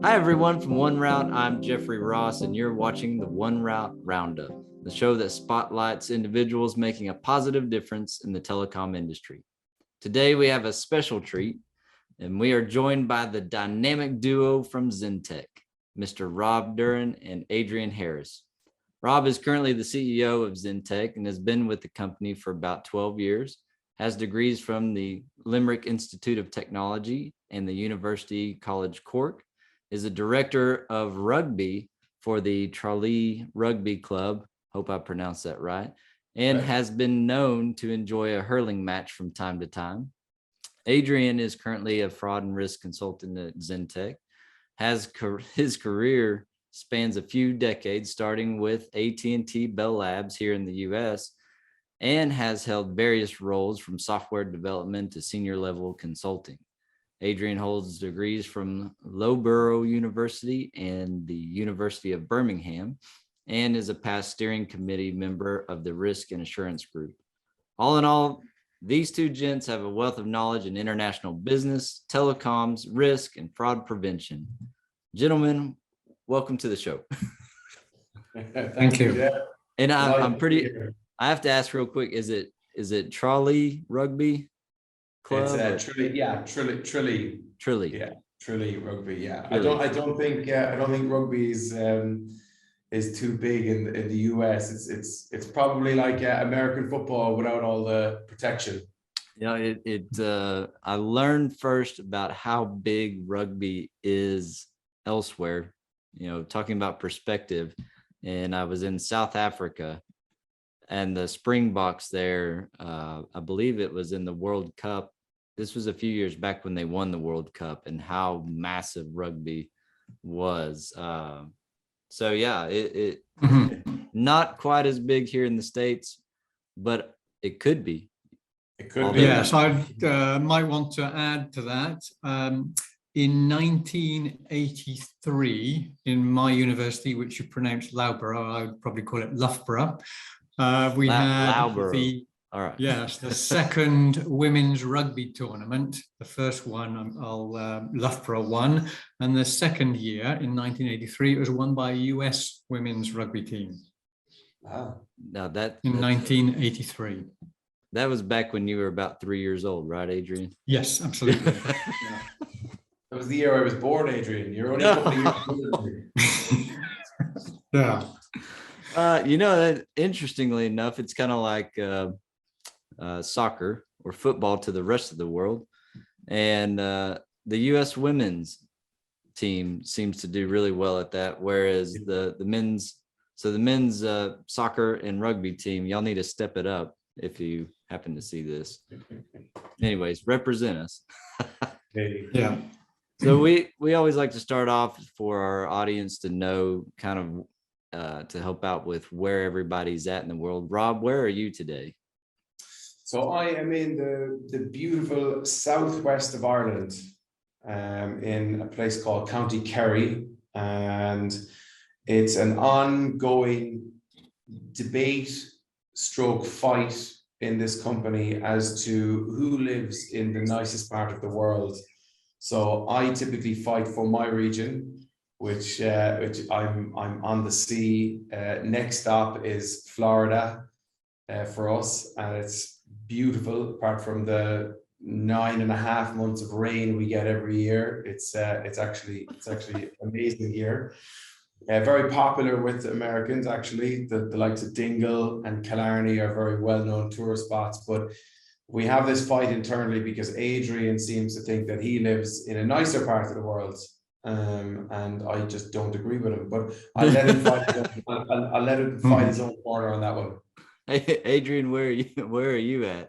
Hi everyone from 1Route, I'm Jeffrey Ross and you're watching the 1Route Roundup, the show that spotlights individuals making a positive difference in the telecom industry. Today we have a special treat and we are joined by the dynamic duo from XINTEC, Mr. Rob Duran and Adrian Harris. Rob is currently the CEO of XINTEC and has been with the company for about 12 years, has degrees from the Limerick Institute of Technology and the University College Cork, is a director of rugby for the Tralee Rugby Club, hope I pronounced that right, and has been known to enjoy a hurling match from time to time. Adrian is currently a fraud and risk consultant at XINTEC, his career spans a few decades, starting with AT&T Bell Labs here in the US, and has held various roles from software development to senior level consulting. Adrian holds degrees from Loughborough University and the University of Birmingham, and is a past steering committee member of the Risk and Assurance Group. All in all, these two gents have a wealth of knowledge in international business, telecoms, risk, and fraud prevention. Gentlemen, welcome to the show. Thank you. And I have to ask real quick, is it Tralee Rugby Club? It's Tralee. Yeah, Tralee. Yeah, Tralee Rugby. Yeah, Tralee. I don't think rugby is too big in the US. It's probably like American football without all the protection. Yeah, I learned first about how big rugby is elsewhere. You know, talking about perspective, and I was in South Africa, and the Springboks there, I believe it was in the World Cup. This was a few years back when they won the World Cup, and how massive rugby was. So yeah, it not quite as big here in the States, but it could be. It could be. Yes, I might want to add to that. In 1983, in my university, which you pronounce Loughborough, I would probably call it Loughborough, we had the second women's rugby tournament. The first one, Loughborough won, and the second year in 1983, it was won by a US women's rugby team. Wow! Now in 1983. That was back when you were about 3 years old, right, Adrian? Yes, absolutely. Yeah. That was the year I was born, Adrian. You're only a couple of years older. Yeah. That interestingly enough, it's kind of like soccer or football to the rest of the world, and the U.S. women's team seems to do really well at that, whereas the men's soccer and rugby team, y'all need to step it up if you happen to see this. Anyways, represent us. Yeah. So we always like to start off for our audience to know kind of to help out with where everybody's at in the world. Rob, where are you today? So I am in the beautiful southwest of Ireland, in a place called County Kerry, and it's an ongoing debate / fight in this company as to who lives in the nicest part of the world. So I typically fight for my region, which I'm on the sea. Next stop is Florida for us, and it's beautiful. Apart from the 9.5 months of rain we get every year, it's actually amazing here. Very popular with Americans, actually. The likes of Dingle and Killarney are very well-known tourist spots, but we have this fight internally because Adrian seems to think that he lives in a nicer part of the world, and I just don't agree with him. But I'll let him fight. I'll let him fight his own corner on that one. Hey, Adrian, where are you at?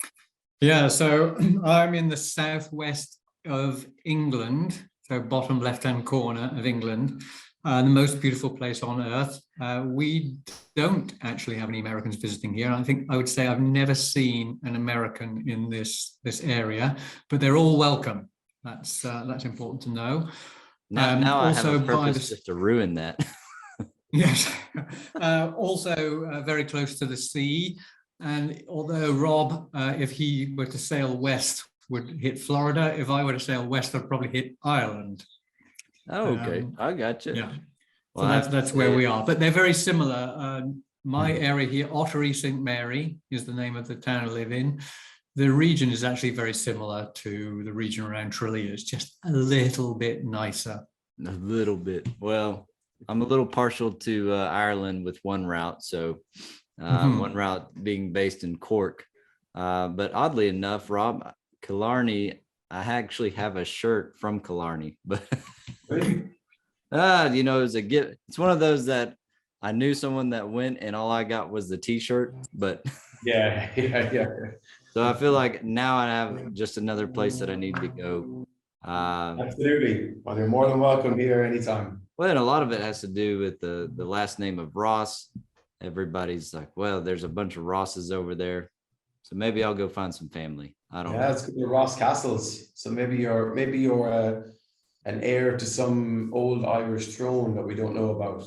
Yeah, so I'm in the southwest of England, so bottom left-hand corner of England. The most beautiful place on earth. We don't actually have any Americans visiting here. I would say I've never seen an American in this area, but they're all welcome. That's important to know. Now I have a purpose just to ruin that. Yes. Also very close to the sea. And although Rob, if he were to sail west, would hit Florida, if I were to sail west, I'd probably hit Ireland. Oh, okay. I got you. Yeah. Well, So that's where we are, but they're very similar. My Mhm. area here, Ottery St. Mary is the name of the town I live in. The region is actually very similar to the region around Tralee. It's just a little bit nicer. A little bit. Well, I'm a little partial to Ireland with 1Route. So Mhm. 1Route being based in Cork. But oddly enough, Rob, Killarney, I actually have a shirt from Killarney, but Really? you know, it was a gift. It's one of those that I knew someone that went and all I got was the t-shirt, but Yeah, yeah. so I feel like now I have just another place that I need to go. Absolutely. Well, you're more than welcome here anytime. Well, and a lot of it has to do with the last name of Ross. Everybody's like, well, there's a bunch of Rosses over there. So maybe I'll go find some family. I don't Yeah, know. it's the Ross Castles. So maybe you're an heir to some old Irish throne that we don't know about.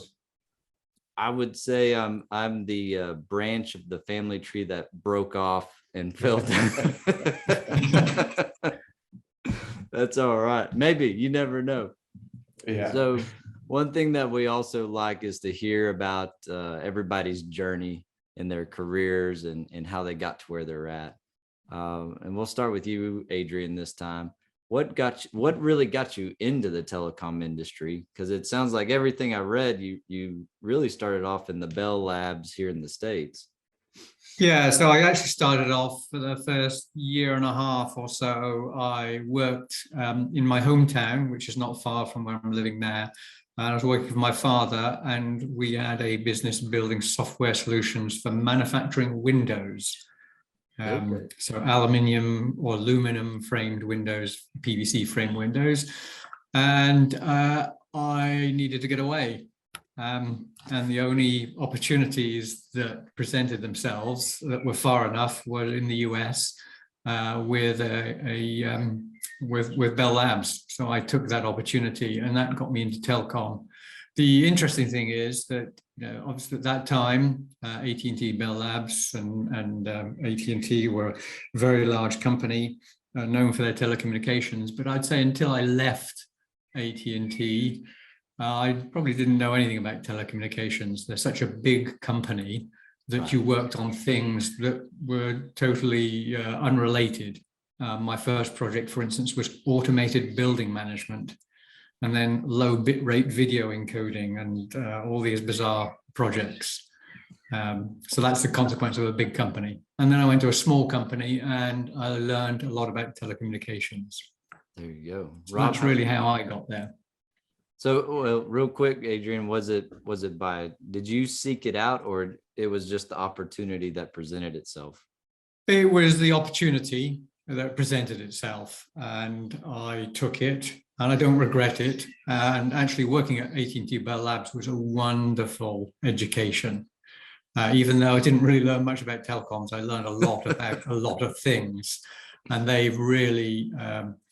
I would say I'm the branch of the family tree that broke off and fell down. That's all right. Maybe you never know. Yeah. So one thing that we also like is to hear about everybody's journey in their careers and how they got to where they're at. And we'll start with you, Adrian, this time. What really got you into the telecom industry? Because it sounds like everything I read, you really started off in the Bell Labs here in the States. Yeah, so I actually started off for the first year and a half or so. I worked in my hometown, which is not far from where I'm living now. And I was working for my father, and we had a business building software solutions for manufacturing windows. Okay. So aluminium or aluminum framed windows, PVC frame windows. And I needed to get away. And the only opportunities that presented themselves that were far enough were in the US with with Bell Labs. So I took that opportunity, and that got me into telecom. The interesting thing is that, you know, obviously at that time, AT&T, Bell Labs, and AT&T were a very large company known for their telecommunications. But I'd say until I left AT&T, I probably didn't know anything about telecommunications. They're such a big company that Right. you worked on things that were totally unrelated. My first project, for instance, was automated building management, and then low bit rate video encoding, and all these bizarre projects. So that's the consequence of a big company. And then I went to a small company and I learned a lot about telecommunications. There you go. So Rob, that's really how I got there. So, well, real quick, Adrian, did you seek it out, or it was just the opportunity that presented itself? It was the opportunity that presented itself, and I took it, and I don't regret it. And actually working at AT&T Bell Labs was a wonderful education. Even though I didn't really learn much about telecoms, I learned a lot about a lot of things, and they've really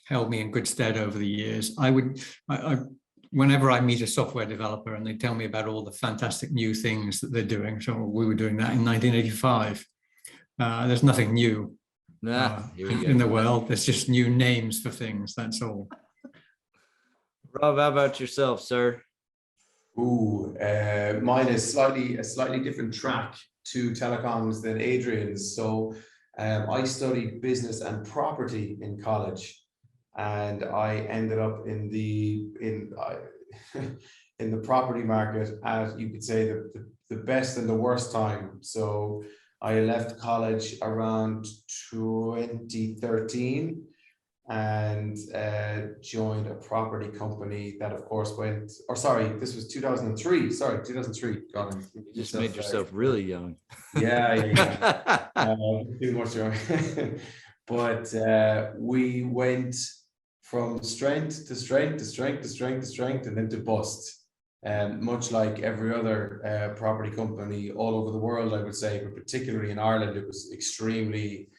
held me in good stead over the years. Whenever I meet a software developer and they tell me about all the fantastic new things that they're doing, so we were doing that in 1985. There's nothing new in the world. There's just new names for things. That's all. Rob, how about yourself, sir? Ooh, mine is a slightly different track to telecoms than Adrian's. So I studied business and property in college, and I ended up in in the property market at, you could say, the best and the worst time. So I left college around 2013 and joined a property company that, of course, this was 2003. Sorry, 2003. God, You just made yourself really young. Yeah. Too much young. But we went from strength to strength to strength to strength to strength, and then to bust. Much like every other property company all over the world, I would say, but particularly in Ireland, it was extremely.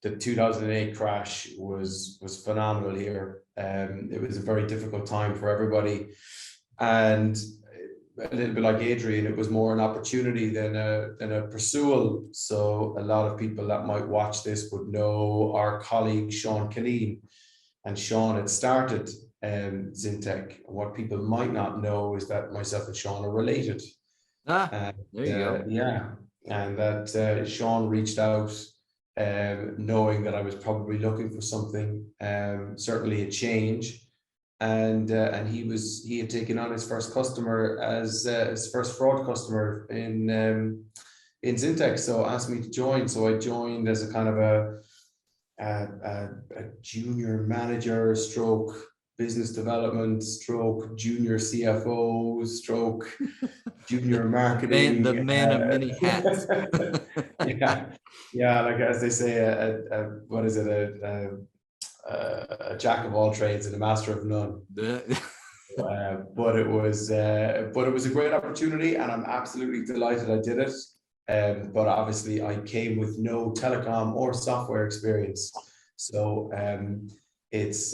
The 2008 crash was phenomenal here. It was a very difficult time for everybody, and a little bit like Adrian, it was more an opportunity than a pursual. So a lot of people that might watch this would know our colleague Sean Killeen, and Sean had started XINTEC. What people might not know is that myself and Sean are related. There you go. Yeah, and that Sean reached out, knowing that I was probably looking for something, certainly a change, and he had taken on his first customer as his first fraud customer in XINTEC, so asked me to join. So I joined as a kind of a junior manager stroke business development stroke junior CFO stroke junior marketing. The man of many hats. Yeah, like as they say, what is it, a jack of all trades and a master of none. But it was a great opportunity, and I'm absolutely delighted I did it. But obviously I came with no telecom or software experience, so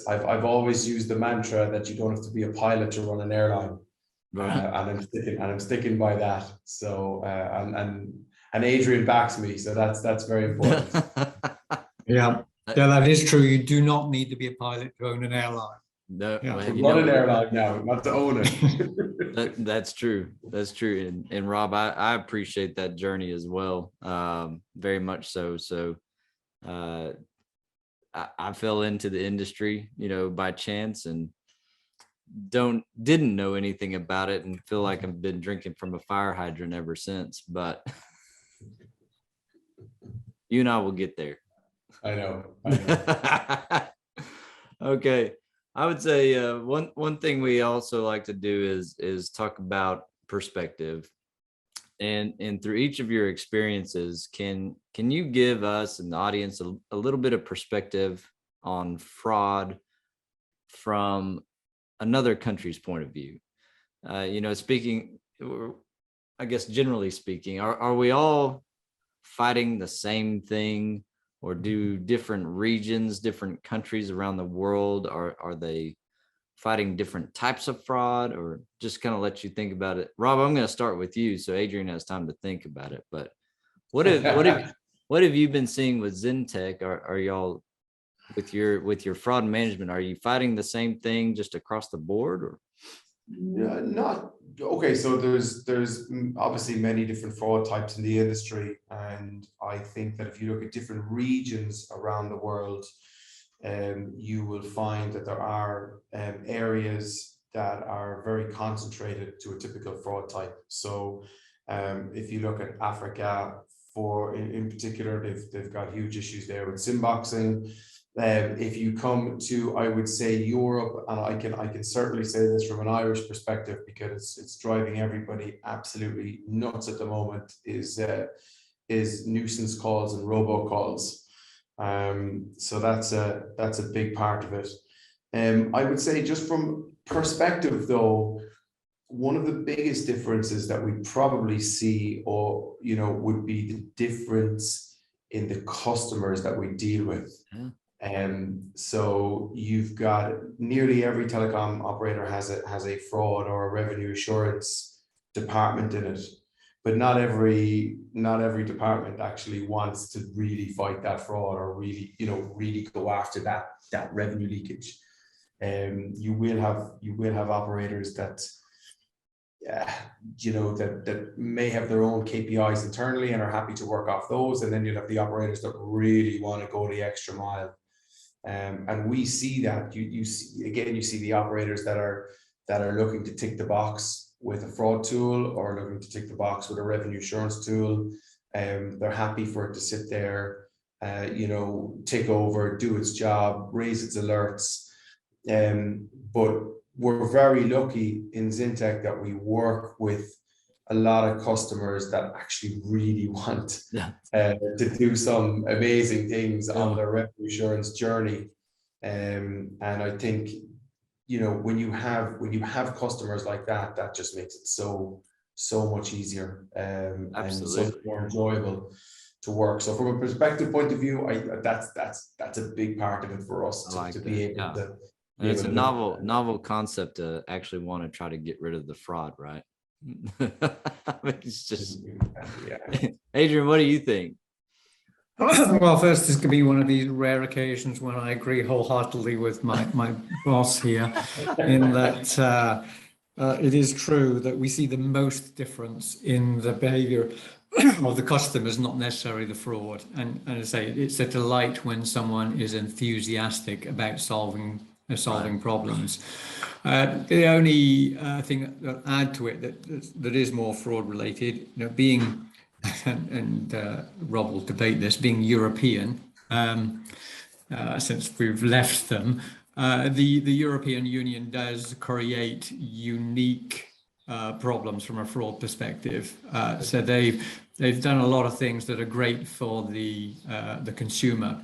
I've always used the mantra that you don't have to be a pilot to run an airline, and I'm sticking by that. So and Adrian backs me, so that's very important. Yeah, that is true. You do not need to be a pilot to own an airline. No, Yeah. well, Run an airline now, not to own it. That's true. That's true. And Rob, I appreciate that journey as well. Very much so. So I fell into the industry, by chance, and didn't know anything about it, and feel like I've been drinking from a fire hydrant ever since. But you and I will get there. I know. Okay. I would say one thing we also like to do is talk about perspective, and through each of your experiences, can you give us and the audience a little bit of perspective on fraud from another country's point of view? Speaking, I guess generally speaking, are we all fighting the same thing? Or do different regions, different countries around the world, are they fighting different types of fraud? Or just kind of let you think about it? Rob, I'm going to start with you, so Adrian has time to think about it. But what have you been seeing with XINTEC? Are y'all with your fraud management? Are you fighting the same thing just across the board, or? Not okay. So there's obviously many different fraud types in the industry, and I think that if you look at different regions around the world, you will find that there are areas that are very concentrated to a typical fraud type. So if you look at Africa, in particular, they've got huge issues there with sim boxing. If you come to, I would say, Europe, and I can certainly say this from an Irish perspective, because it's driving everybody absolutely nuts at the moment, is nuisance calls and robocalls. So that's a big part of it. I would say, just from perspective though, one of the biggest differences that we probably see, or would be the difference in the customers that we deal with. So you've got nearly every telecom operator has a fraud or a revenue assurance department in it, but not every department actually wants to really fight that fraud, or really go after that revenue leakage. You will have operators that that may have their own KPIs internally and are happy to work off those, and then you'll have the operators that really want to go the extra mile. And we see that you see the operators that are looking to tick the box with a fraud tool, or looking to tick the box with a revenue assurance tool. They're happy for it to sit there, take over, do its job, raise its alerts. But we're very lucky in XINTEC that we work with a lot of customers that actually really want to do some amazing things on their revenue assurance journey. And I think, when you have customers like that, that just makes it so much easier, and so much more enjoyable to work. So from a perspective point of view, that's a big part of it for us to be able to. And it's a novel concept to actually want to try to get rid of the fraud, right? It's just, Adrian, what do you think? Well, first, this could be one of these rare occasions when I agree wholeheartedly with my boss here, in that it is true that we see the most difference in the behavior of the customers, not necessarily the fraud. And I say it's a delight when someone is enthusiastic about solving problems. The only thing that add to it that is more fraud related, being and Rob will debate this, being European, since we've left them, the European Union does create unique problems from a fraud perspective. So they've done a lot of things that are great for the consumer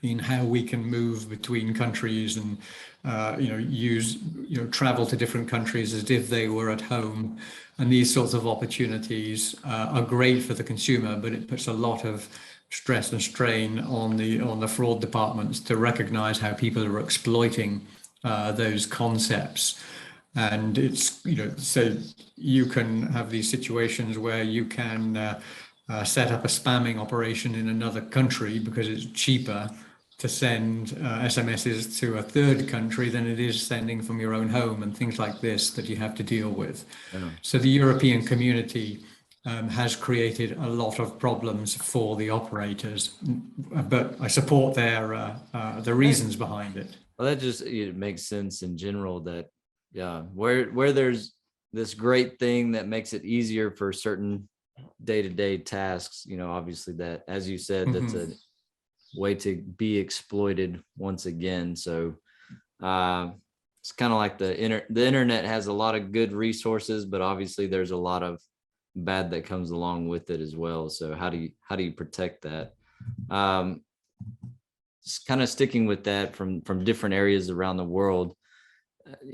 in how we can move between countries and travel to different countries as if they were at home, and these sorts of opportunities are great for the consumer, but it puts a lot of stress and strain on the fraud departments to recognize how people are exploiting those concepts. And it's so you can have these situations where you can set up a spamming operation in another country because it's cheaper to send SMSs to a third country than it is sending from your own home, and things like this that you have to deal with. Yeah. So the European community has created a lot of problems for the operators, but I support the reasons behind it. Well, that just it makes sense in general that, yeah, where there's this great thing that makes it easier for certain day-to-day tasks, obviously that, as you said, that's a way to be exploited once again. So it's kind of like the internet has a lot of good resources, but obviously there's a lot of bad that comes along with it as well. So how do you protect that? Just kind of sticking with that from different areas around the world,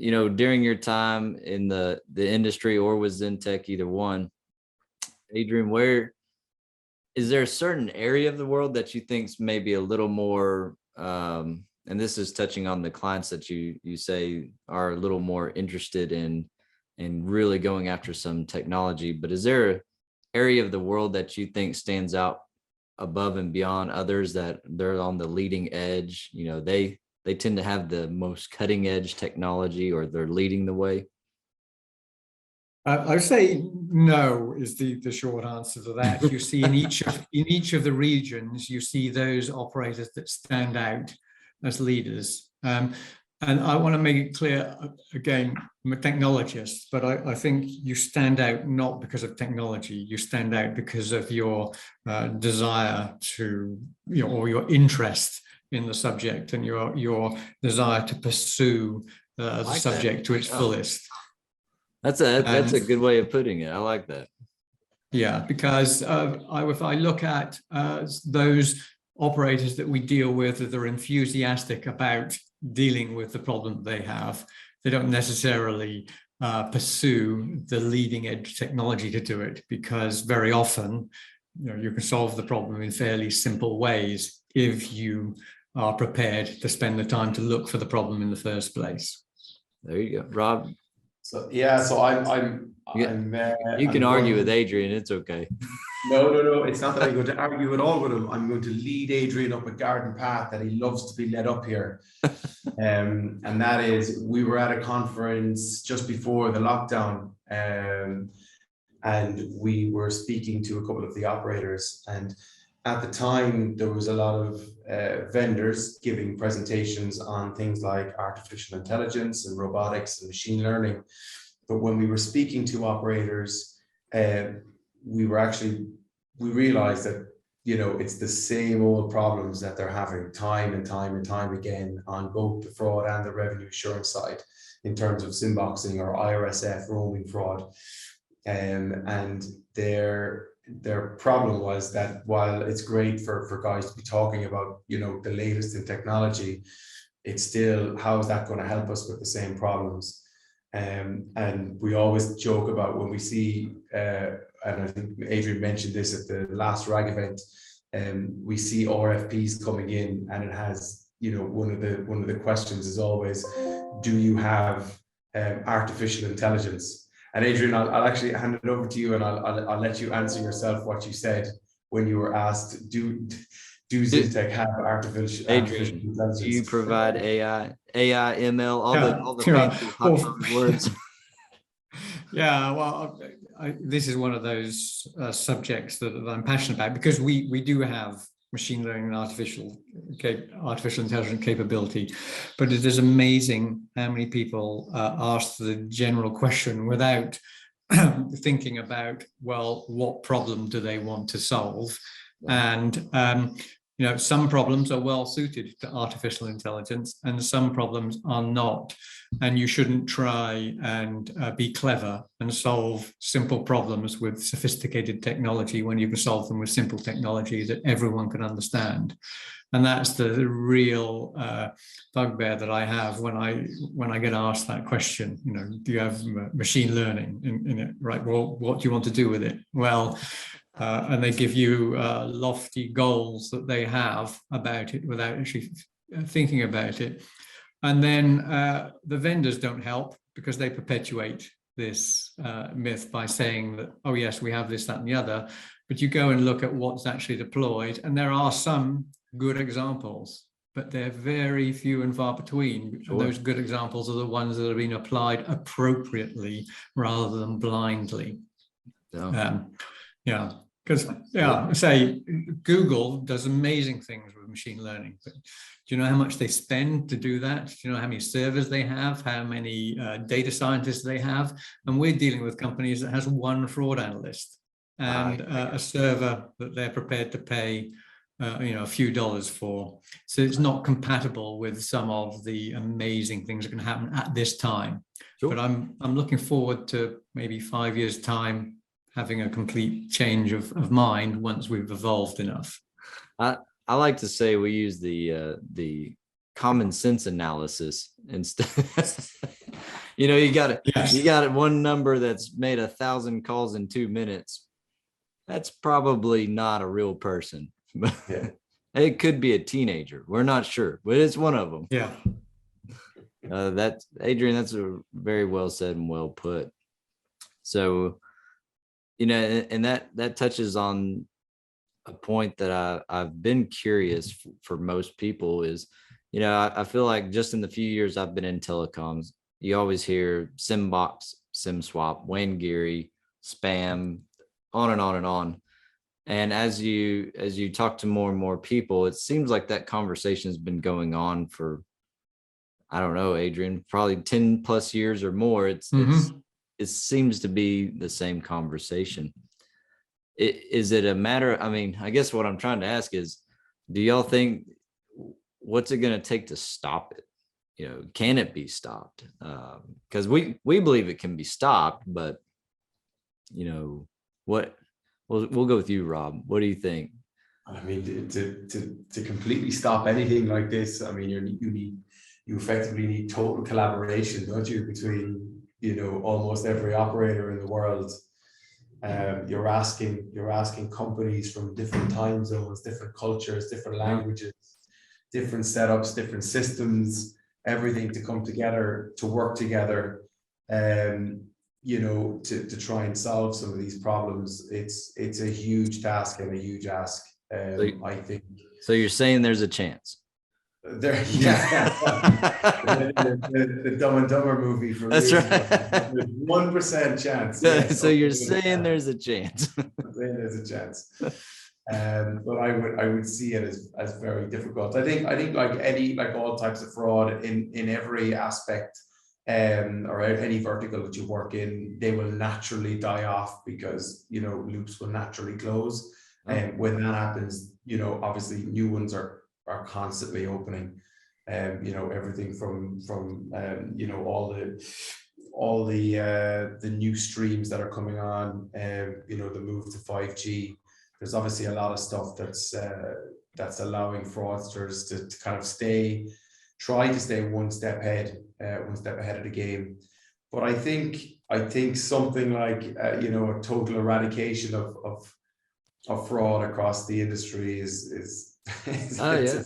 during your time in the industry or with XINTEC, either one, Adrian, where is there a certain area of the world that you think is maybe a little more, and this is touching on the clients that you say are a little more interested in really going after some technology, but is there an area of the world that you think stands out above and beyond others, that they're on the leading edge? They tend to have the most cutting edge technology, or they're leading the way? I would say no is the short answer to that. You see in each of the regions, you see those operators that stand out as leaders. And I want to make it clear, again, I'm a technologist, but I think you stand out not because of technology. You stand out because of your desire to, or your interest in the subject, and your desire to pursue the subject to its fullest. That's a good way of putting it. I like that. Yeah, because if I look at those operators that we deal with, that are enthusiastic about dealing with the problem they have, they don't necessarily pursue the leading edge technology to do it, because very often you can solve the problem in fairly simple ways if you are prepared to spend the time to look for the problem in the first place. There you go, Rob. So yeah, so I'm you can argue with Adrian, it's okay. No, it's not that I'm going to argue at all with him. I'm going to lead Adrian up a garden path that he loves to be led up here. And that is, we were at a conference just before the lockdown, and we were speaking to a couple of the operators, and at the time there was a lot of vendors giving presentations on things like artificial intelligence and robotics and machine learning. But when we were speaking to operators, we realized that it's the same old problems that they're having time and time again on both the fraud and the revenue assurance side, in terms of SIM-boxing or IRSF roaming fraud. And their problem was that while it's great for guys to be talking about the latest in technology, it's still, how is that going to help us with the same problems? And we always joke about when we see, and I think Adrian mentioned this at the last RAG event, we see RFPs coming in, and it has, one of the questions is always, do you have artificial intelligence? And Adrian, I'll actually hand it over to you, and I'll let you answer yourself what you said when you were asked, do XINTEC have artificial Adrian, intelligence? do you provide AI, ML, all the Yeah. fancy hot words? Yeah, well, this is one of those subjects that I'm passionate about, because we do have machine learning and artificial intelligence capability, but it is amazing how many people ask the general question without thinking about, well, what problem do they want to solve? And some problems are well suited to artificial intelligence and some problems are not. And you shouldn't try and be clever and solve simple problems with sophisticated technology when you can solve them with simple technology that everyone can understand. And that's the real bugbear that I have when I get asked that question. Do you have machine learning in it? Right. Well, what do you want to do with it? Well, and they give you lofty goals that they have about it without actually thinking about it. And then the vendors don't help, because they perpetuate this myth by saying that, oh yes, we have this, that, and the other. But you go and look at what's actually deployed, and there are some good examples, but they're very few and far between. Sure. And those good examples are the ones that have been applied appropriately rather than blindly. Yeah. Because, say Google does amazing things with machine learning, but do you know how much they spend to do that? Do you know how many servers they have, how many data scientists they have? And we're dealing with companies that has one fraud analyst and a server that they're prepared to pay a few dollars for. So it's not compatible with some of the amazing things that can happen at this time. Sure. But I'm looking forward to maybe 5 years' time having a complete change of mind once we've evolved enough. I like to say we use the common sense analysis instead. You got one number that's made 1,000 calls in 2 minutes. That's probably not a real person. Yeah. It could be a teenager. We're not sure, but it's one of them. Yeah. That's Adrian. That's a very well said and well put. So, and that touches on a point that I've been curious for most people is, I feel like just in the few years I've been in telecoms, you always hear SimBox, SimSwap, Wayne Geary, spam, on and on and on. And as you talk to more and more people, it seems like that conversation has been going on for, I don't know, Adrian, probably 10 plus years or more. It seems to be the same conversation. Is it a matter? I mean, I guess what I'm trying to ask is, do y'all think, what's it going to take to stop it? Can it be stopped? Because we believe it can be stopped, but what? We'll go with you, Rob. What do you think? I mean, to completely stop anything like this, I mean, you effectively need total collaboration, don't you, between almost every operator in the world. You're asking companies from different time zones, different cultures, different languages, different setups, different systems, everything to come together, to work together, to try and solve some of these problems. It's a huge task and a huge ask. I think. So you're saying there's a chance? The Dumb and Dumber movie from that's right. 1% chance. Yes. So you're saying there's a chance. I'm saying there's a chance. But I would see it as very difficult. I think like all types of fraud in every aspect, or any vertical that you work in, they will naturally die off because loops will naturally close. And when that happens, obviously new ones are constantly opening. Everything from all the new streams that are coming on, the move to 5G. There's obviously a lot of stuff that's allowing fraudsters to kind of try to stay one step ahead of the game. But I think something like a total eradication of fraud across the industry is it's an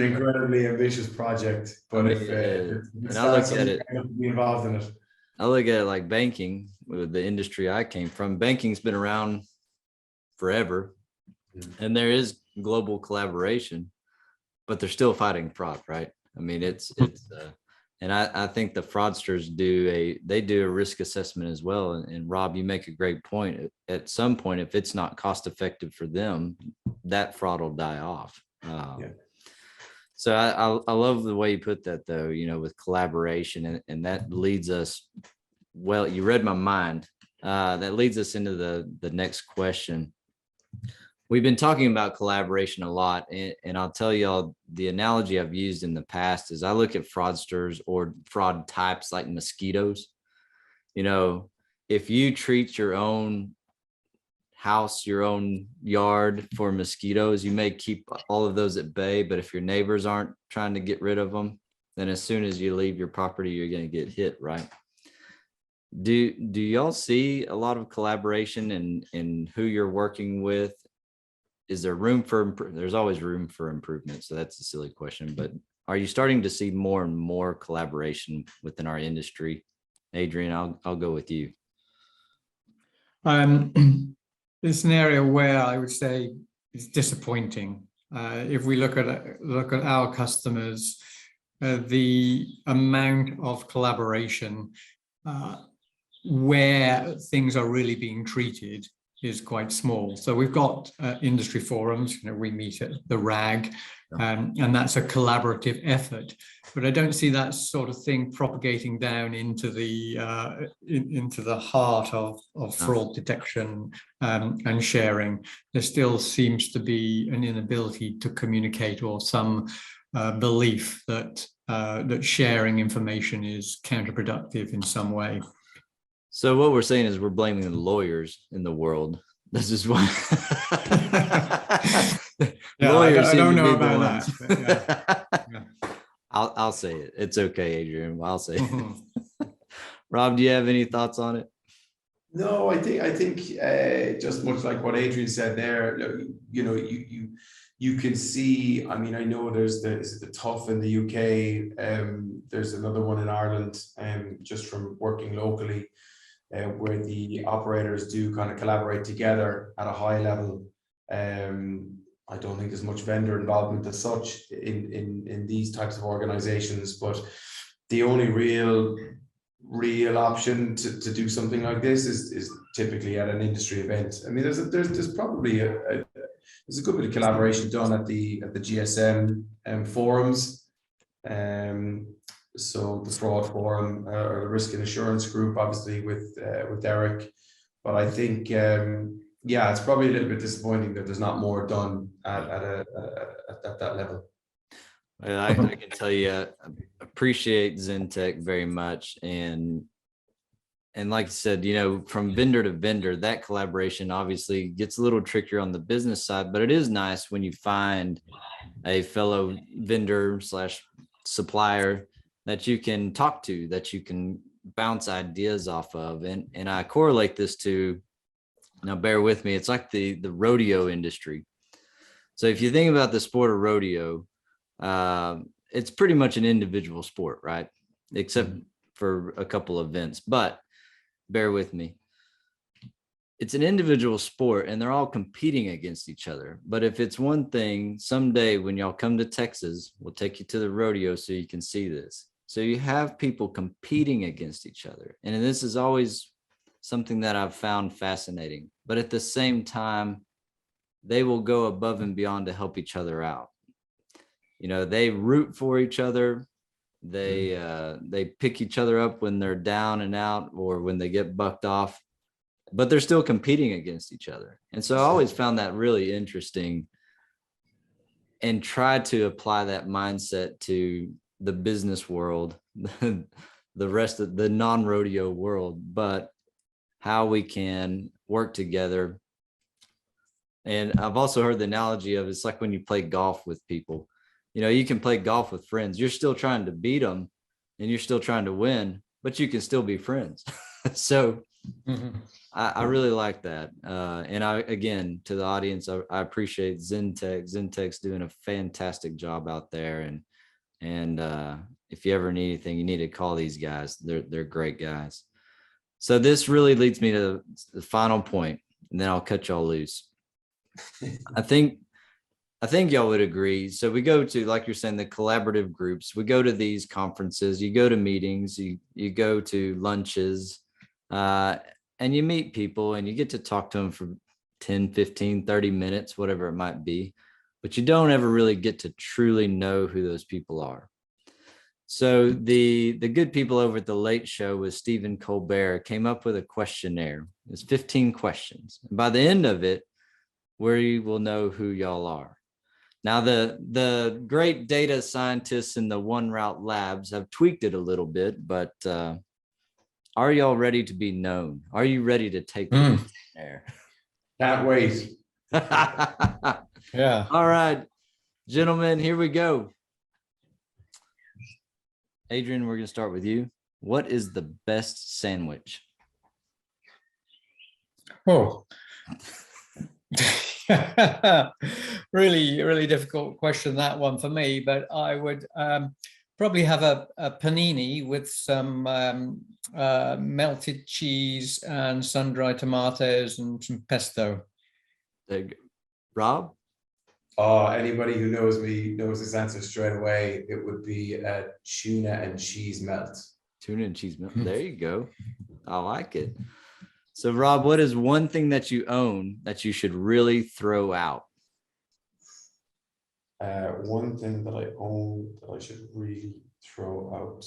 incredibly ambitious project. But I be involved in it. I look at it like banking, with the industry I came from. Banking's been around forever. and there is global collaboration, but they're still fighting fraud, right? I mean, and I think the fraudsters do a risk assessment as well. And Rob, you make a great point. At some point, if it's not cost effective for them, that fraud will die off. So I love the way you put that, though, with collaboration, and that leads us, well, you read my mind. That leads us into the next question. We've been talking about collaboration a lot, and I'll tell y'all the analogy I've used in the past is I look at fraudsters or fraud types like mosquitoes. If you treat your own house, your own yard for mosquitoes, you may keep all of those at bay, but if your neighbors aren't trying to get rid of them, then as soon as you leave your property, you're going to get hit, right? Do y'all see a lot of collaboration in who you're working with? Is there room for there's always room for improvement, so that's a silly question, but are you starting to see more and more collaboration within our industry? Adrian, I'll go with you. It's an area where I would say it's disappointing. If we look at our customers, the amount of collaboration where things are really being treated is quite small. So we've got industry forums, we meet at the RAG, and that's a collaborative effort. But I don't see that sort of thing propagating down into the heart of fraud detection and sharing. There still seems to be an inability to communicate, or some belief that sharing information is counterproductive in some way. So what we're saying is we're blaming the lawyers in the world. This is why. Lawyers I don't know about that. I'll say it. It's okay, Adrian. I'll say it. Rob, do you have any thoughts on it? No, I think just much like what Adrian said there. You can see. I mean, I know there's the Tough in the UK. There's another one in Ireland, just from working locally. Where the operators do kind of collaborate together at a high level. I don't think there's much vendor involvement as such in these types of organizations, but the only real option to do something like this is typically at an industry event. I mean, there's probably there's a good bit of collaboration done at the GSM forums. So the fraud forum or the risk and assurance group, obviously with Derek, but I think it's probably a little bit disappointing that there's not more done at that level. I can tell you, I appreciate XINTEC very much, and like you said, from vendor to vendor, that collaboration obviously gets a little trickier on the business side, but it is nice when you find a fellow vendor / supplier that you can talk to, that you can bounce ideas off of. And I correlate this to, now bear with me, it's like the rodeo industry. So if you think about the sport of rodeo, it's pretty much an individual sport, right? Except for a couple of events, but bear with me. It's an individual sport and they're all competing against each other. But if it's one thing, someday when y'all come to Texas, we'll take you to the rodeo so you can see this. So you have people competing against each other. And this is always something that I've found fascinating. But at the same time, they will go above and beyond to help each other out. They root for each other. They pick each other up when they're down and out or when they get bucked off, but they're still competing against each other. And so I always found that really interesting and tried to apply that mindset to the business world, the rest of the non-rodeo world, but how we can work together. And I've also heard the analogy of it's like when you play golf with people. You can play golf with friends. You're still trying to beat them and you're still trying to win, but you can still be friends. So I really like that. And again, to the audience, I appreciate XINTEC. XINTEC's doing a fantastic job out there. And if you ever need anything, you need to call these guys. They're great guys. So this really leads me to the final point, and then I'll cut y'all loose. I think y'all would agree. So we go to, like you're saying, the collaborative groups. We go to these conferences, you go to meetings, you go to lunches, and you meet people and you get to talk to them for 10, 15, 30 minutes, whatever it might be. But you don't ever really get to truly know who those people are. So the good people over at the Late Show with Stephen Colbert came up with a questionnaire. It's 15 questions. And by the end of it, we will know who y'all are. Now, the great data scientists in the 1Route labs have tweaked it a little bit, but are y'all ready to be known? Are you ready to take the questionnaire? Can't wait. Yeah. All right, gentlemen, here we go. Adrian, we're going to start with you. What is the best sandwich? Oh. Really difficult question, that one for me, but I would probably have a panini with some melted cheese and sun-dried tomatoes and some pesto. There you go. Rob? Oh, anybody who knows me knows this answer straight away. It would be a tuna and cheese melt. Tuna and cheese melt. There you go. I like it. So, Rob, what is one thing that you own that you should really throw out? One thing that I own that I should really throw out.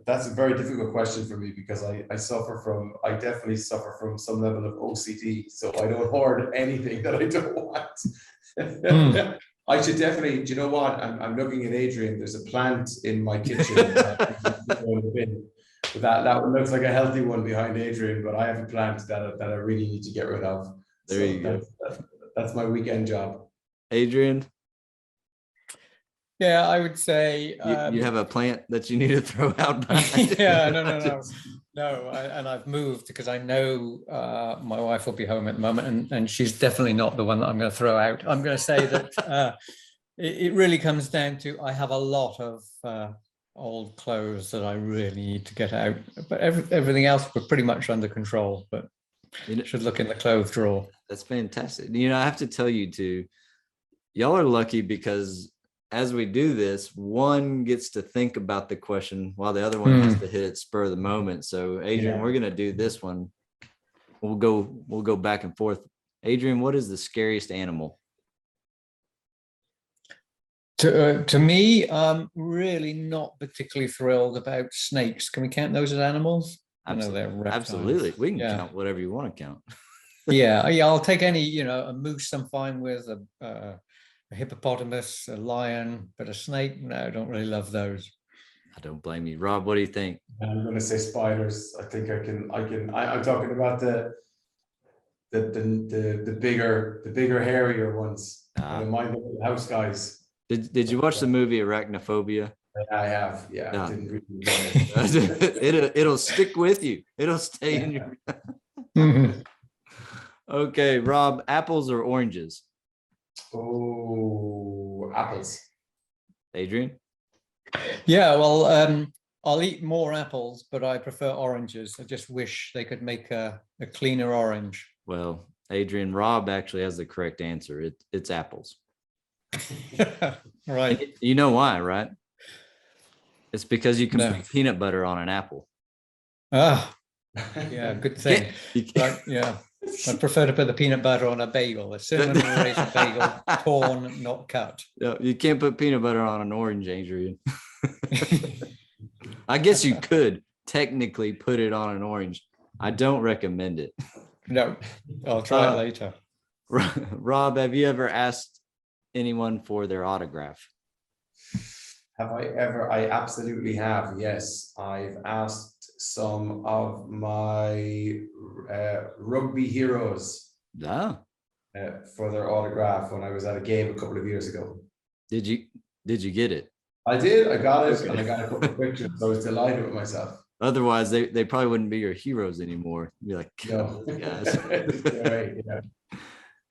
That's a very difficult question for me because I definitely suffer from some level of OCD. So I don't hoard anything that I don't want. I should definitely, do you know what? I'm looking at Adrian. There's a plant in my kitchen. That one looks like a healthy one behind Adrian, but I have a plant that I really need to get rid of. There you go. That's my weekend job. Adrian? Yeah, I would say you have a plant that you need to throw out. Yeah, no. And I've moved because I know my wife will be home at the moment, and she's definitely not the one that I'm going to throw out. I'm going to say that it really comes down to I have a lot of old clothes that I really need to get out, but everything else we're pretty much under control. But you should look in the clothes drawer. That's fantastic. I have to tell you too, y'all are lucky because as we do this, one gets to think about the question while the other one has to hit it spur of the moment. So Adrian, we're going to do this one. We'll go back and forth. Adrian, what is the scariest animal? To me, I'm really not particularly thrilled about snakes. Can we count those as animals? Absolutely. I know they're reptiles. Absolutely. We can count whatever you want to count. Yeah, I'll take any, a moose I'm fine with, a hippopotamus, a lion, but a snake, no, I don't really love those. I don't blame you. Rob, what do you think? I'm going to say spiders. I think I'm talking about the bigger, hairier ones. I don't mind the house guys. Did you watch the movie Arachnophobia? I have, yeah. I didn't really enjoy it. It'll stick with you. It'll stay in your. Okay, Rob, apples or oranges? Oh, apples. Adrian? Yeah, well, I'll eat more apples, but I prefer oranges. I just wish they could make a cleaner orange. Well, Adrian, Rob actually has the correct answer. It's apples. Right. You know why, right? It's because you can put peanut butter on an apple. Ah, yeah, good thing. Yeah. I prefer to put the peanut butter on a bagel. A cinnamon raisin bagel, torn, not cut. No, you can't put peanut butter on an orange, Adrian. I guess you could technically put it on an orange. I don't recommend it. No, I'll try it later. Rob, have you ever asked anyone for their autograph? Have I ever? I absolutely have. Yes, I've asked some of my rugby heroes for their autograph when I was at a game a couple of years ago. Did you get it? I did. I got it, and I got a couple of pictures. I was delighted with myself. Otherwise, they probably wouldn't be your heroes anymore. You'd be like, no. Guys. Right, yeah.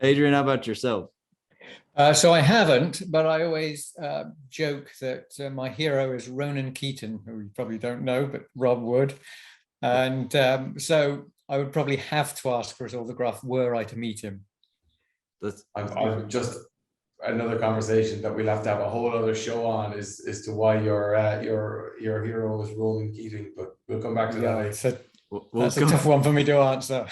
Adrian, how about yourself? So I haven't, but I always joke that my hero is Ronan Keaton, who you probably don't know, but Rob would. And so I would probably have to ask for his autograph were I to meet him. I've just another conversation that we'll have to have a whole other show on is to why your hero is Ronan Keating, but we'll come back to that later. That's a tough one for me to answer.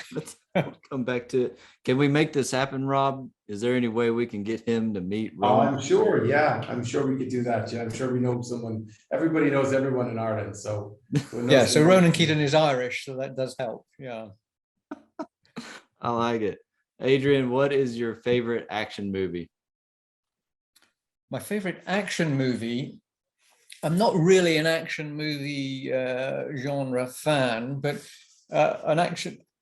We'll come back to it. Can we make this happen, Rob? Is there any way we can get him to meet Oh, Ronan? I'm sure. Yeah, I'm sure we could do that. Yeah, I'm sure we know someone. Everybody knows everyone in Ireland, so Yeah. So Ronan Keating is Irish, so that does help. Yeah. I like it. Adrian, what is your favorite action movie? My favorite action movie. I'm not really an action movie genre fan, but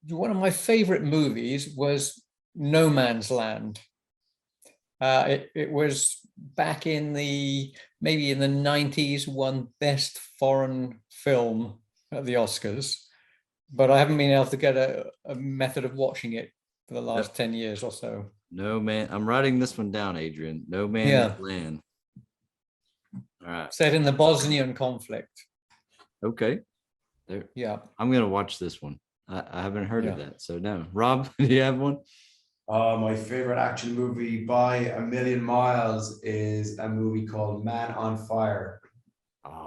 one of my favorite movies was No Man's Land. It was back in maybe in the 90s, won best foreign film at the Oscars, but I haven't been able to get a method of watching it for the last 10 years or so. No Man. I'm writing this one down, Adrian. No Man's Land. All right. Set in the Bosnian conflict. Okay. There. Yeah. I'm gonna watch this one. I haven't heard of that. So no. Rob, do you have one? My favorite action movie by a million miles is a movie called Man on Fire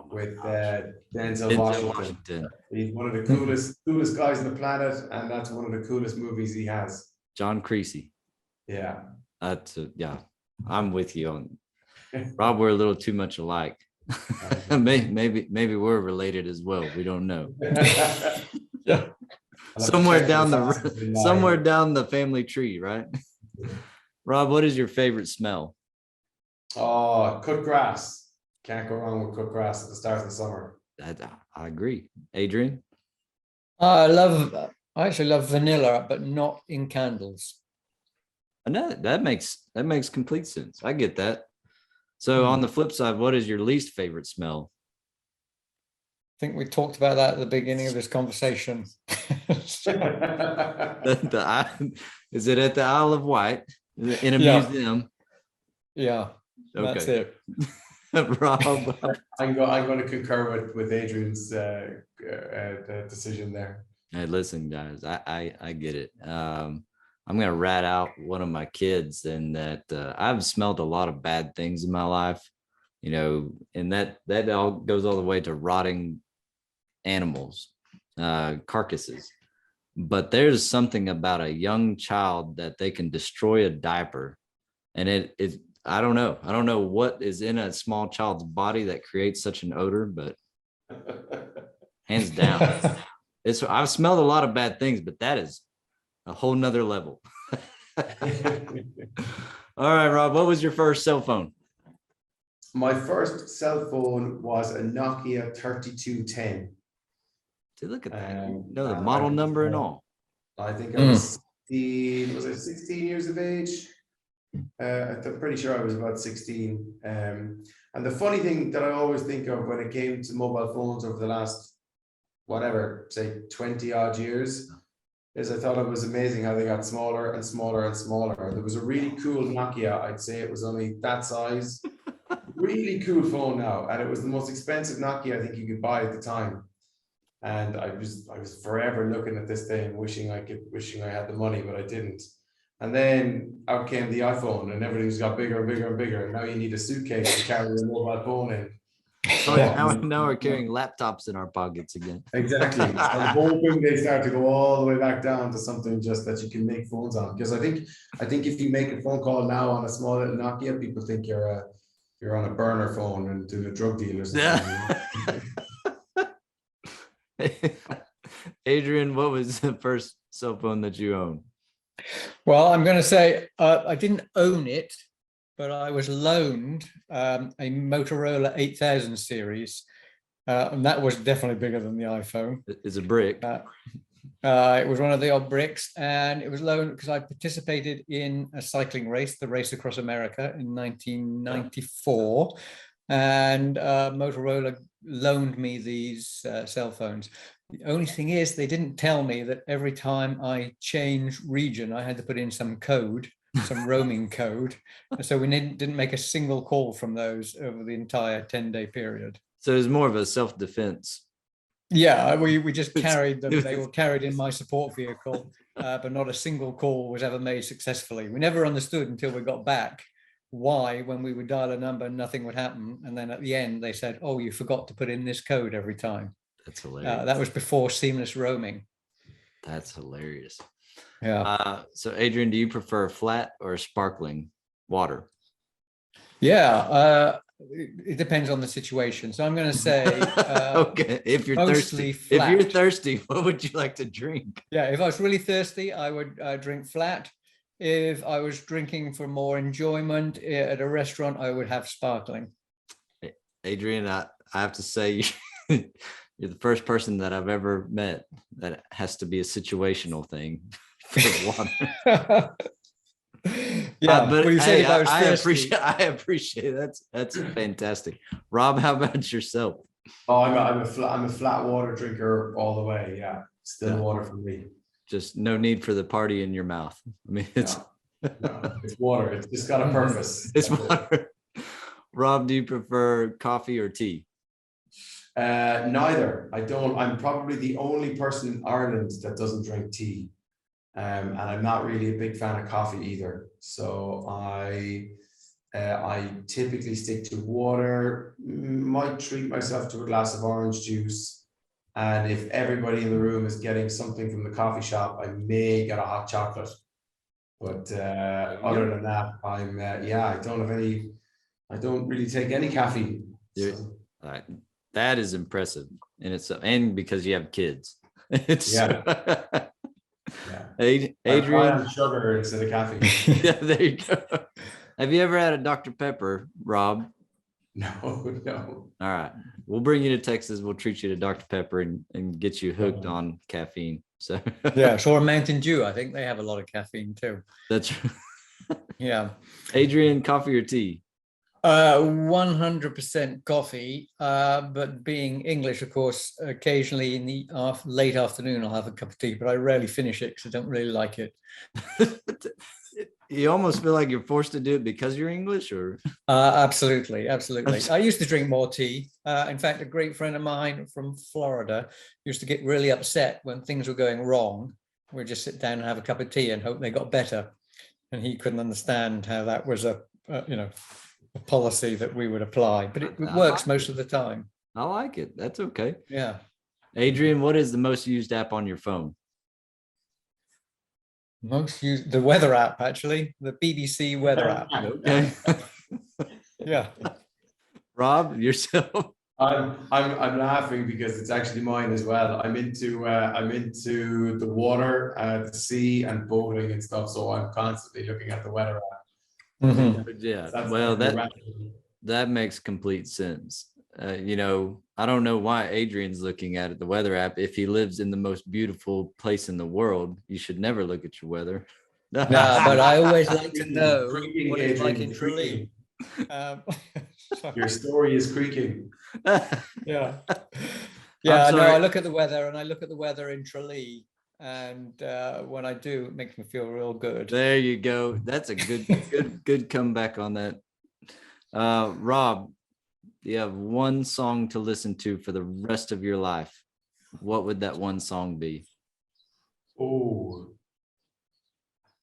with Denzel Washington. He's one of the coolest guys on the planet, and that's one of the coolest movies he has. John Creasy. Yeah. Yeah. I'm with you on Rob. We're a little too much alike. maybe we're related as well. We don't know. Yeah. Somewhere down the family tree, right? Rob, what is your favorite smell? Oh, cut grass. Can't go wrong with cut grass at the start of the summer. I agree. Adrian? I actually love vanilla, but not in candles. And that makes complete sense. I get that. So on the flip side, what is your least favorite smell? I think we talked about that at the beginning of this conversation. Is it at the Isle of Wight in a museum? Yeah, that's it. Rob, I'm going to concur with Adrian's decision there. Hey, listen, guys, I get it. I'm going to rat out one of my kids, and that I've smelled a lot of bad things in my life, and that all goes all the way to rotting animals, carcasses. But there's something about a young child that they can destroy a diaper, and it I don't know what is in a small child's body that creates such an odor, but hands down, I've smelled a lot of bad things, but that is a whole nother level. All right, Rob, what was your first cell phone? My first cell phone was a Nokia 3210. See, look at that. You know the model number and all. I think I was 16 years of age? I'm pretty sure I was about 16. And the funny thing that I always think of when it came to mobile phones over the last, say 20 odd years, is I thought it was amazing how they got smaller and smaller and smaller. There was a really cool Nokia, I'd say it was only that size. Really cool phone now, and it was the most expensive Nokia I think you could buy at the time. And I was forever looking at this thing, wishing I had the money, but I didn't. And then out came the iPhone, and everything's got bigger and bigger and bigger. And now you need a suitcase to carry a mobile phone in. So now we're carrying laptops in our pockets again. Exactly. So the whole thing, they start to go all the way back down to something just that you can make phones on. Because I think if you make a phone call now on a small little Nokia, people think you're on a burner phone and doing a drug deal or something. Yeah. Adrian, what was the first cell phone that you owned? Well, I'm going to say I didn't own it, but I was loaned a Motorola 8000 series, and that was definitely bigger than the iPhone. It's a brick. It was one of the odd bricks, and it was loaned because I participated in a cycling race, the Race Across America in 1994, and Motorola loaned me these cell phones. The only thing is they didn't tell me that every time I changed region, I had to put in some code, some roaming code. So we didn't make a single call from those over the entire 10-day period. So it was more of a self-defense. Yeah, we just carried them. They were carried in my support vehicle, but not a single call was ever made successfully. We never understood until we got back why, when we would dial a number, nothing would happen. And then at the end, they said, "Oh, you forgot to put in this code every time." That's hilarious. That was before seamless roaming. That's hilarious. Yeah. So Adrian, do you prefer flat or sparkling water? Yeah. It depends on the situation. So I'm going to say, okay, if you're thirsty, flat. if you're thirsty, what would you like to drink? Yeah, if I was really thirsty, I would drink flat. If I was drinking for more enjoyment at a restaurant, I would have sparkling. Adrian, I have to say, you're the first person that I've ever met that has to be a situational thing for water. Yeah, but well, you said hey, if I was I appreciate that's fantastic. Rob, how about yourself? Oh, I'm a flat water drinker all the way. Yeah, still water for me. Just no need for the party in your mouth. I mean, it's no, it's water. It's just got a purpose. It's water. Rob, do you prefer coffee or tea? Neither. I don't. I'm probably the only person in Ireland that doesn't drink tea. And I'm not really a big fan of coffee either. So I typically stick to water, might treat myself to a glass of orange juice. And if everybody in the room is getting something from the coffee shop, I may get a hot chocolate. But other than that, I don't really take any caffeine. So. That is impressive. And because you have kids. Adrian, sugar instead of caffeine. Yeah, there you go. Have you ever had a Dr. Pepper, Rob? No. All right. We'll bring you to Texas. We'll treat you to Dr. Pepper and get you hooked on caffeine. So yeah, sure. Mountain Dew. I think they have a lot of caffeine too. That's yeah. Adrian, coffee or tea? 100% coffee, but being English, of course, occasionally in the late afternoon, I'll have a cup of tea, but I rarely finish it because I don't really like it. You almost feel like you're forced to do it because you're English, or? Absolutely. I used to drink more tea. In fact, a great friend of mine from Florida used to get really upset when things were going wrong. We'd just sit down and have a cup of tea and hope they got better. And he couldn't understand how that was a policy that we would apply, but it works most of the time. I like it. That's okay. Yeah. Adrian, what is the most used app on your phone? Most used, the weather app, actually, the BBC weather app. Okay. Yeah. Rob, yourself? I'm laughing because it's actually mine as well. I'm into the water, the sea, and boating and stuff. So I'm constantly looking at the weather app. Mm-hmm. Yeah, well, that makes complete sense. I don't know why Adrian's looking at the weather app. If he lives in the most beautiful place in the world, you should never look at your weather. No, but I always like to know what it's like in Tralee. Your story is creaking. Yeah. No, I look at the weather, and I look at the weather in Tralee. And when I do, it makes me feel real good. There you go. That's a good comeback on that. Rob, you have one song to listen to for the rest of your life. What would that one song be? Oh,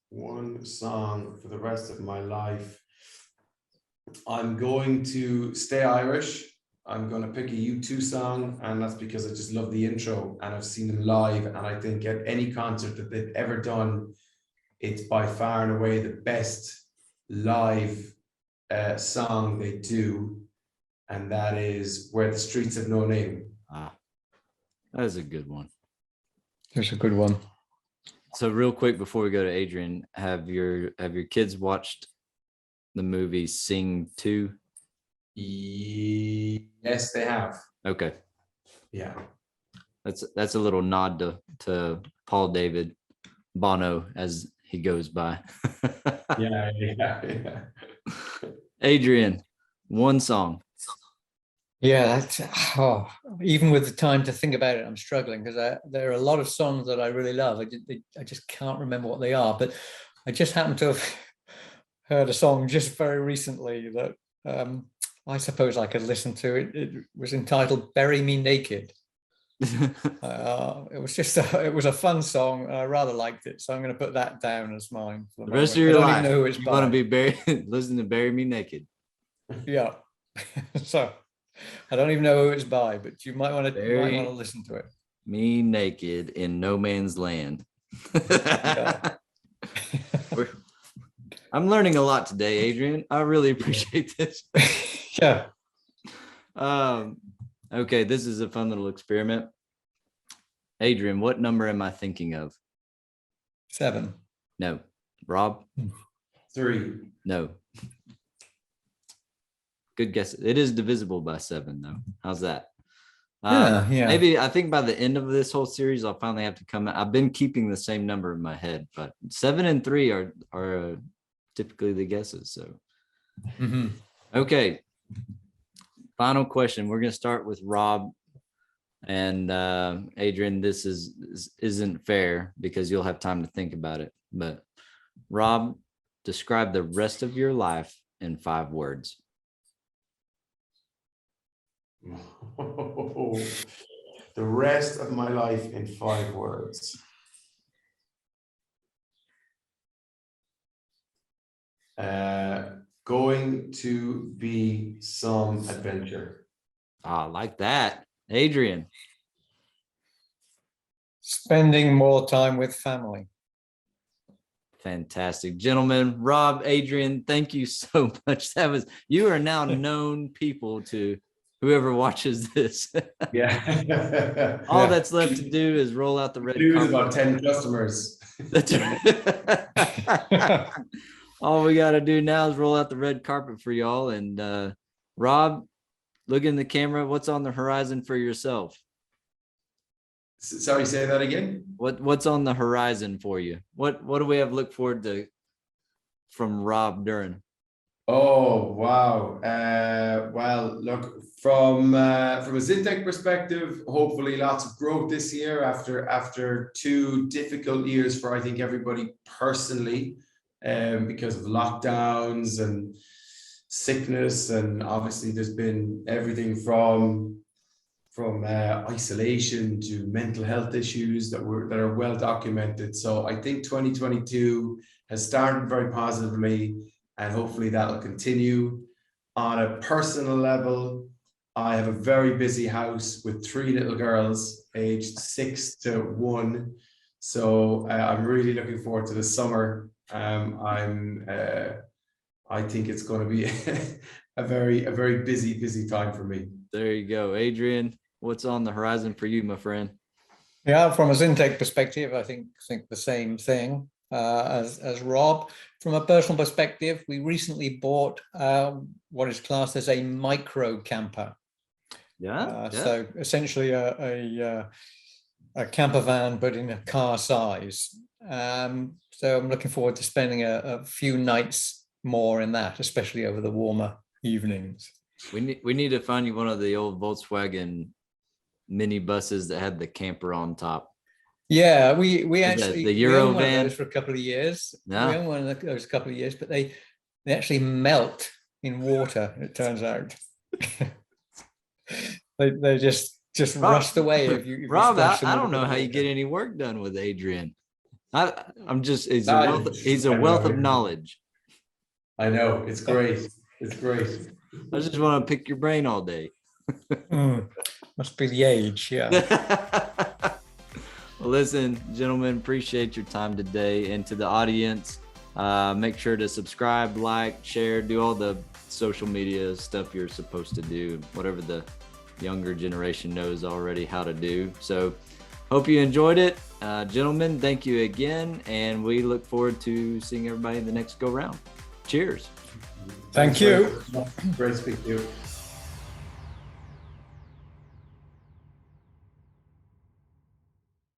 one song for the rest of my life. I'm going to stay Irish. I'm going to pick a U2 song, and that's because I just love the intro, and I've seen them live, and I think at any concert that they've ever done, it's by far and away the best live song they do, and that is Where the Streets Have No Name. That is a good one. That's a good one. So real quick before we go to Adrian, have your kids watched the movie Sing 2? Yes, they have. Okay. Yeah. That's a little nod to Paul David Bono as he goes by. Yeah. Adrian, one song. Yeah, that's even with the time to think about it, I'm struggling because there are a lot of songs that I really love. I just can't remember what they are, but I just happen to have heard a song just very recently that I suppose I could listen to. It was entitled "Bury Me Naked." It was a fun song. I rather liked it, so I'm going to put that down as mine for The the rest of moment. your I don't life, even know who it's you by. want to be buried, listen to "Bury Me Naked." Yeah. So I don't even know who it's by, but you might want to Bury listen to it. Me naked in no man's land. Yeah. I'm learning a lot today, Adrian. I really appreciate this. Yeah. Okay, this is a fun little experiment. Adrian, what number am I thinking of? 7. No. Rob? 3. No. Good guess. It is divisible by 7, though. How's that? Yeah. Maybe I think by the end of this whole series, I'll finally have to come. I've been keeping the same number in my head, but 7 and 3 are typically the guesses. So, Okay. Final question. We're going to start with Rob and Adrian. This isn't fair because you'll have time to think about it. But Rob, describe the rest of your life in 5 words. The rest of my life in 5 words. Going to be some adventure. Ah, like that. Adrian. Spending more time with family. Fantastic. Gentlemen, Rob, Adrian, thank you so much. You are now known people to whoever watches this. Yeah. All that's left to do is roll out the red Lose carpet. about 10 customers. That's right. All we got to do now is roll out the red carpet for y'all. And Rob, look in the camera. What's on the horizon for yourself? Sorry, say that again. What's on the horizon for you? What do we have to look forward to from Rob Duran? Oh, wow. Well, look, from a XINTEC perspective, hopefully lots of growth this year after 2 difficult years for, I think, everybody personally, because of lockdowns and sickness. And obviously there's been everything from isolation to mental health issues that are well documented. So I think 2022 has started very positively, and hopefully that'll continue. On a personal level, I have a very busy house with 3 little girls aged 6 to 1. So I'm really looking forward to the summer. I think it's going to be a very busy time for me. There you go. Adrian, what's on the horizon for you, my friend? Yeah, from a XINTEC perspective, I think the same thing as Rob. From a personal perspective, we recently bought what is classed as a micro camper. Yeah. So essentially a camper van, but in a car size. So I'm looking forward to spending a few nights more in that, especially over the warmer evenings. We need to find you one of the old Volkswagen mini buses that had the camper on top. Yeah, we actually the Euro owned one van of those for a couple of years. Yeah. We owned one of those a couple of years, but they actually melt in water. It turns out they just rust away if you Rob, splash them I with a don't bit know of how you water. get any work done with Adrian. He's a I wealth know. of knowledge. I know, it's great. It's great. I just want to pick your brain all day. Must be the age, yeah. Well, listen, gentlemen, appreciate your time today. And to the audience, make sure to subscribe, like, share, do all the social media stuff you're supposed to do, whatever the younger generation knows already how to do. So hope you enjoyed it. Gentlemen, thank you again. And we look forward to seeing everybody in the next go round. Cheers. Thank you. Great to speak to you.